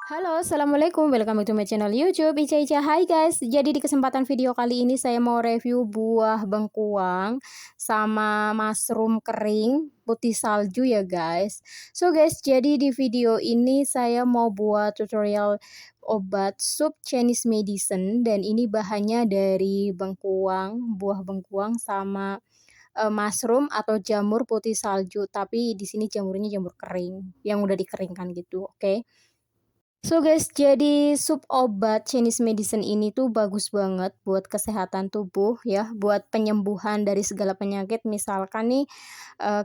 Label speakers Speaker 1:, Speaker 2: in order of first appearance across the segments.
Speaker 1: Halo, assalamualaikum. Welcome back to my channel YouTube Ica Ica. Hai guys, jadi di kesempatan video kali ini saya mau review buah bengkuang sama mushroom kering putih salju ya guys. So guys, jadi di video ini saya mau buat tutorial obat sup Chinese medicine dan ini bahannya dari bengkuang, buah bengkuang sama mushroom atau jamur putih salju. Tapi di sini jamurnya jamur kering yang udah dikeringkan gitu, oke? So guys, jadi sup obat Chinese medicine ini tuh bagus banget buat kesehatan tubuh ya, buat penyembuhan dari segala penyakit. Misalkan nih,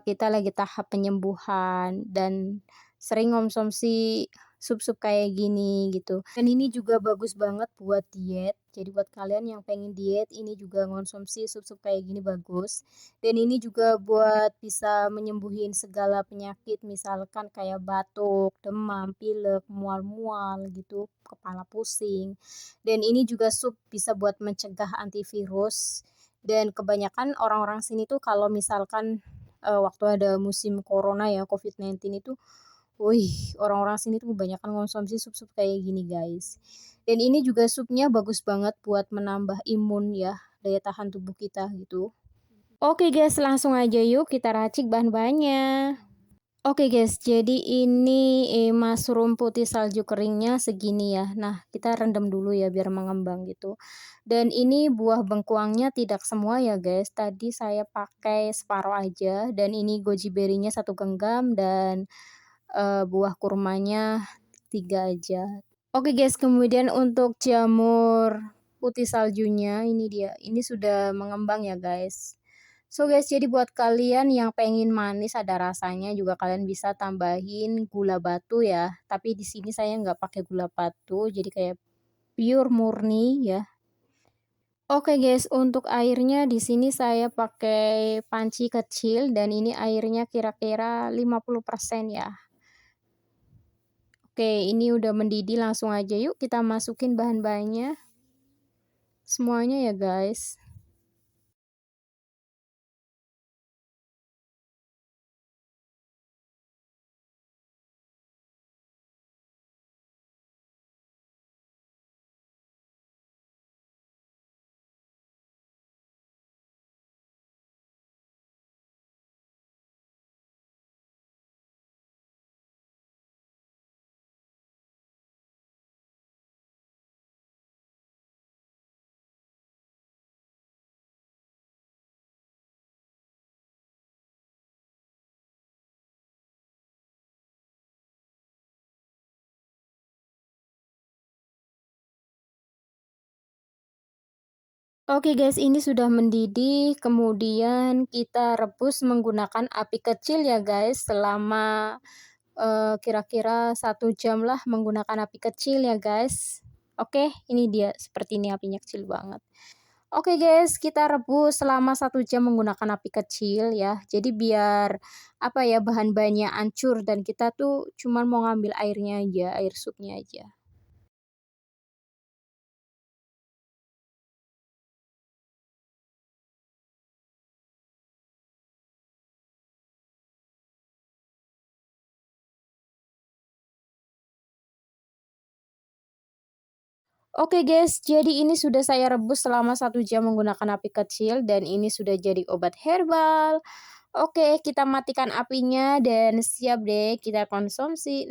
Speaker 1: kita lagi tahap penyembuhan dan sering konsumsi sup-sup kayak gini gitu. Dan ini juga bagus banget buat diet. Jadi buat kalian yang pengen diet, ini juga konsumsi sup-sup kayak gini bagus. Dan ini juga buat bisa menyembuhin segala penyakit, misalkan kayak batuk, demam, pilek, mual-mual gitu, kepala pusing. Dan ini juga sup bisa buat mencegah antivirus. Dan kebanyakan orang-orang sini tuh kalau misalkan waktu ada musim corona ya, COVID-19 itu, wih, orang-orang sini tuh kebanyakan konsumsi sup-sup kayak gini guys. Dan ini juga supnya bagus banget buat menambah imun ya, daya tahan tubuh kita gitu. Oke guys, langsung aja yuk kita racik bahan-bahannya. Oke guys, jadi ini mushroom putih salju keringnya segini ya. Nah, kita rendam dulu ya biar mengembang gitu. Dan ini buah bengkuangnya tidak semua ya guys. Tadi saya pakai separuh aja dan ini goji berry-nya 1 genggam dan buah kurmanya 3 aja. Oke guys, kemudian untuk jamur putih saljunya ini dia. Ini sudah mengembang ya guys. So guys, jadi buat kalian yang pengen manis ada rasanya juga kalian bisa tambahin gula batu ya. Tapi di sini saya nggak pakai gula batu, jadi kayak pure murni ya. Oke guys, untuk airnya di sini saya pakai panci kecil dan ini airnya kira-kira 50% ya. Oke, ini udah mendidih, langsung aja yuk kita masukin bahan-bahannya. Semuanya ya guys. Oke guys, ini sudah mendidih, kemudian kita rebus menggunakan api kecil ya guys, selama, kira-kira 1 jam lah menggunakan api kecil ya guys. Oke, ini dia, seperti ini apinya kecil banget. Oke guys, kita rebus selama 1 jam menggunakan api kecil ya, jadi biar, apa ya, bahan-bahannya hancur dan kita tuh cuman mau ngambil airnya aja, air supnya aja. Oke guys, jadi ini sudah saya rebus selama 1 jam menggunakan api kecil dan ini sudah jadi obat herbal. Oke, kita matikan apinya dan siap deh kita konsumsi.